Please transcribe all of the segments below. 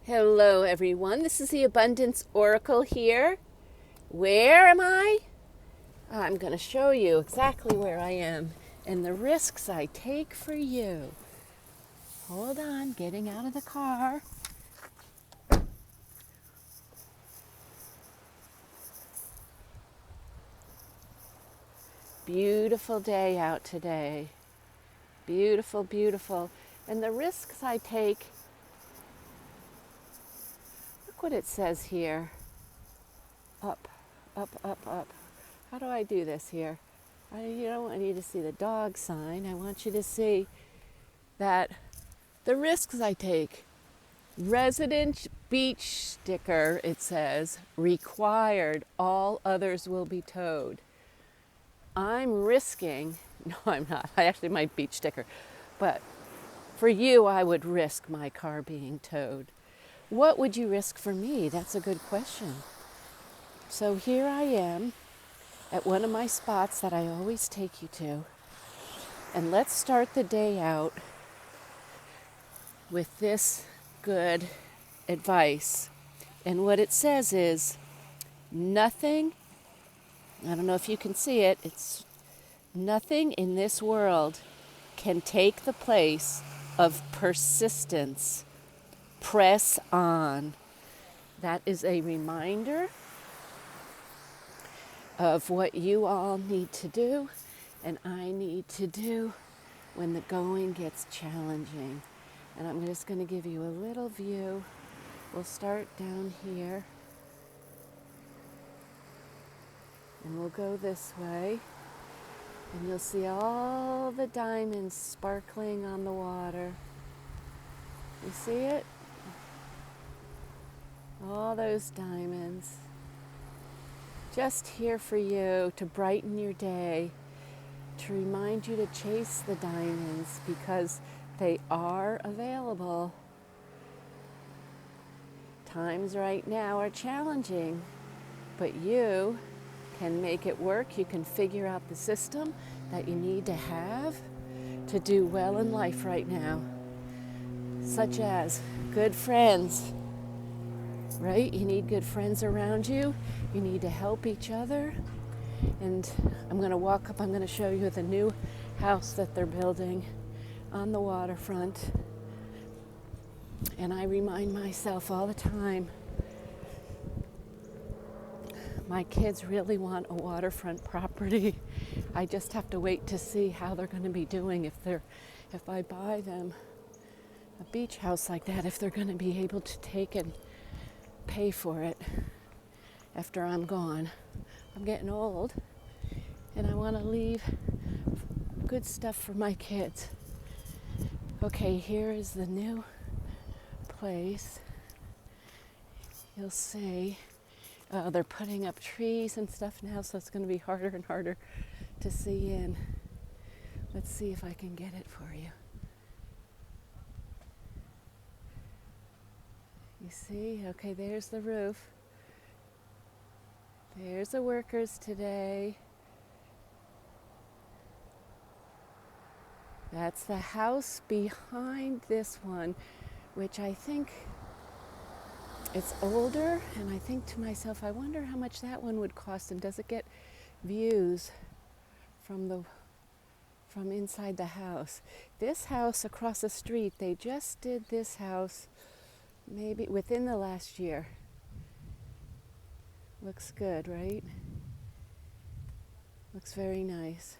Hello, everyone. This is the Abundance Oracle here. Where am I? I'm going to show you exactly where I am and the risks I take for you. Hold on, getting out of the car. Beautiful day out today. Beautiful, beautiful. And the risks I take, look what it says here. Up, up, up, up. How do I do this here? I don't want you to see the dog sign. I want you to see that the risks I take. Resident beach sticker, it says, required, all others will be towed. I'm risking, no, I'm not. I actually my beach sticker. But for you, I would risk my car being towed. What would you risk for me? That's a good question. So here I am at one of my spots that I always take you to. And let's start the day out with this good advice. And what it says is, nothing, I don't know if you can see it, it's nothing in this world can take the place of persistence. Press on. That is a reminder of what you all need to do and I need to do when the going gets challenging. And I'm just going to give you a little view. We'll start down here and we'll go this way and you'll see all the diamonds sparkling on the water. You see it? All those diamonds. Just here for you to brighten your day, to remind you to chase the diamonds because they are available. Times right now are challenging, but you can make it work. You can figure out the system that you need to have to do well in life right now, such as good friends. Right? You need good friends around you. You need to help each other. And I'm going to walk up, I'm going to show you the new house that they're building on the waterfront. And I remind myself all the time, my kids really want a waterfront property. I just have to wait to see how they're going to be doing if I buy them a beach house like that, if they're going to be able to take and pay for it after I'm gone. I'm getting old and I want to leave good stuff for my kids. Okay, here is the new place. You'll see they're putting up trees and stuff now, so it's going to be harder and harder to see in. Let's see if I can get it for you. You see? Okay, there's the roof. There's the workers today. That's the house behind this one, which I think it's older, and I think to myself, I wonder how much that one would cost, and does it get views from inside the house? This house across the street, they just did this house maybe within the last year. Looks good, right? Looks very nice.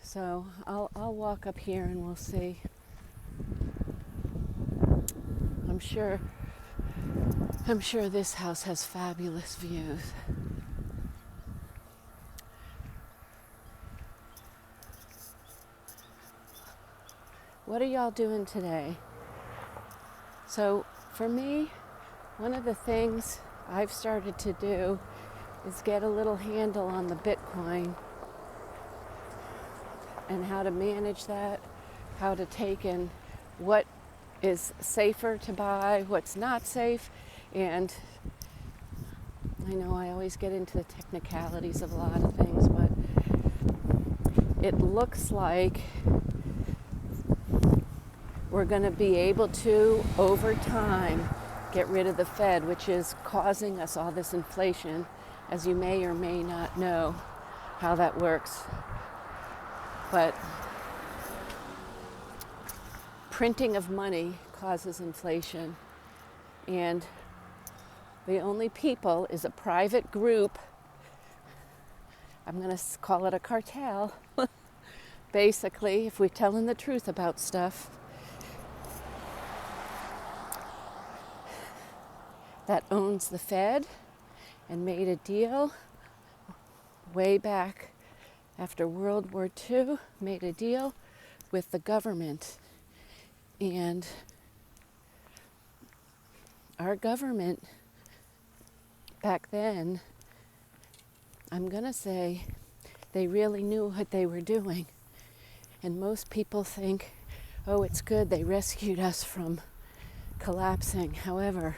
So I'll walk up here and we'll see. I'm sure this house has fabulous views. What are y'all doing today? So for me, one of the things I've started to do is get a little handle on the Bitcoin and how to manage that, how to take in what is safer to buy, what's not safe. And I know I always get into the technicalities of a lot of things, but it looks like we're going to be able to, over time, get rid of the Fed, which is causing us all this inflation, as you may or may not know how that works. But printing of money causes inflation, and the only people is a private group. I'm going to call it a cartel. Basically, if we're telling the truth about stuff, that owns the Fed and made a deal way back after World War II, made a deal with the government. And our government back then, I'm going to say, they really knew what they were doing. And most people think, oh, it's good, they rescued us from collapsing. However,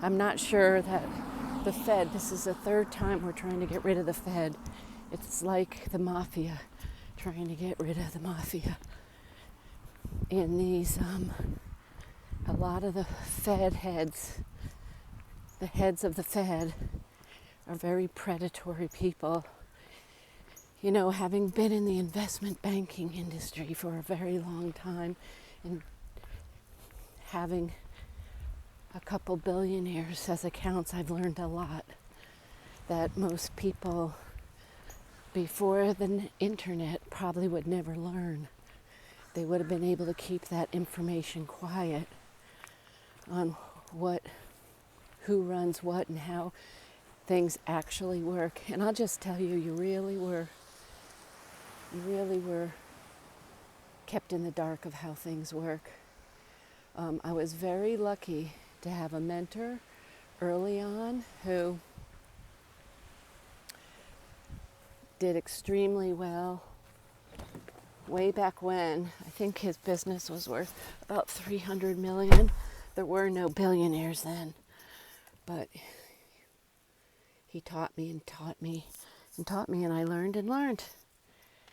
I'm not sure that the Fed, this is the third time we're trying to get rid of the Fed. It's like the mafia, trying to get rid of the mafia. And these, a lot of the Fed heads, the heads of the Fed, are very predatory people. You know, having been in the investment banking industry for a very long time and having a couple billionaires as accounts, I've learned a lot that most people before the internet probably would never learn. They would have been able to keep that information quiet on who runs what and how things actually work. And I'll just tell you, you really were kept in the dark of how things work. I was very lucky to have a mentor early on who did extremely well. Way back when, I think his business was worth about $300 million. There were no billionaires then, but he taught me and taught me and taught me, and I learned and learned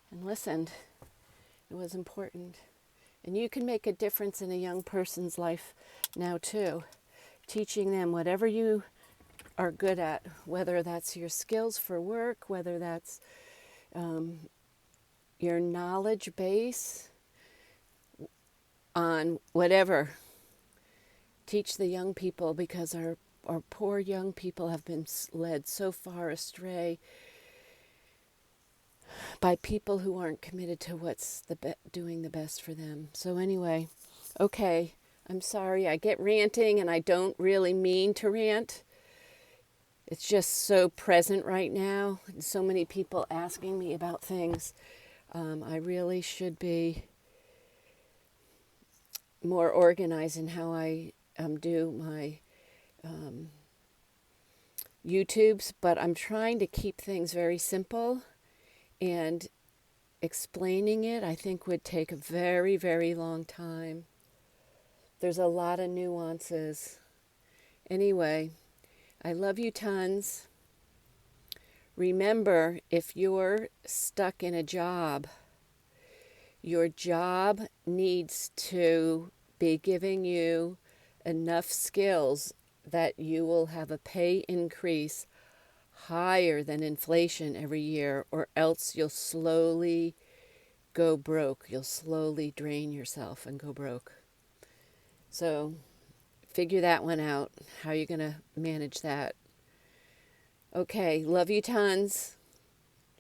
and listened. It was important. And you can make a difference in a young person's life now too, teaching them whatever you are good at, whether that's your skills for work, whether that's your knowledge base on whatever. Teach the young people, because our poor young people have been led so far astray by people who aren't committed to what's doing the best for them. So anyway, okay, I'm sorry, I get ranting and I don't really mean to rant. It's just so present right now, and so many people asking me about things. I really should be more organized in how I do my YouTubes, but I'm trying to keep things very simple, and explaining it, I think, would take a very, very long time. There's a lot of nuances. Anyway, I love you tons. Remember, if you're stuck in a job, your job needs to be giving you enough skills that you will have a pay increase higher than inflation every year, or else you'll slowly go broke. You'll slowly drain yourself and go broke. So figure that one out, how you're going to manage that. Okay, love you tons.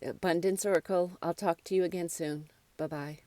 Abundance Oracle. I'll talk to you again soon. Bye-bye.